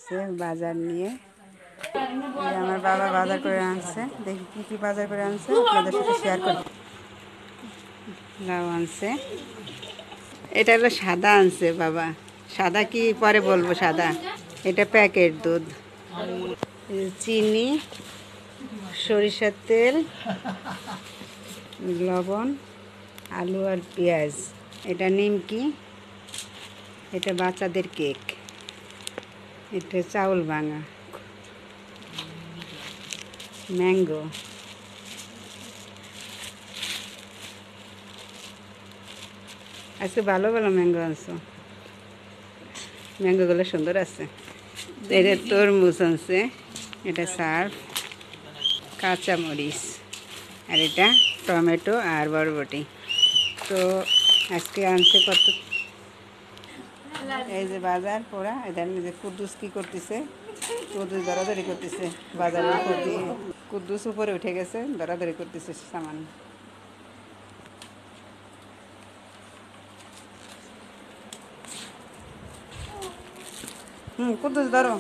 আসছে বাজার নিয়ে। আমার বাবা বাজার করে আনছে, দেখি কি কি বাজার করে আনছে আপনাদের সাথে শেয়ার করি। লাউ আনছে, এটা হলো সাদা আনছে বাবা। সাদা কি পরে বলবো, সাদা এটা প্যাকেট দুধ। চিনি, সরিষার তেল, লবণ, আলু আর পেঁয়াজ। এটা নিমকি, এটা বাচ্চাদের কেক, এটা চাউল ভাঙা, ম্যাঙ্গো। আজকে ভালো ভালো ম্যাঙ্গো আনছো, ম্যাঙ্গোগুলো সুন্দর আছে। এটা তরমুজ আনছে, এটা সার্ফ, কাঁচামরিচ, আর এটা টমেটো আর বরবটি। তো আজকে আনছে কত, এই যে বাজার পোড়া। এটা যে কুদ্দুস কী করতেছে, কুদ্দুস ধরাধরি করতেছে বাজারের উপর দিয়ে। কুদ্দুস উপরে উঠে গেছে, ধরাধরি করতেছে সামান। কুদ্দুস ধরো।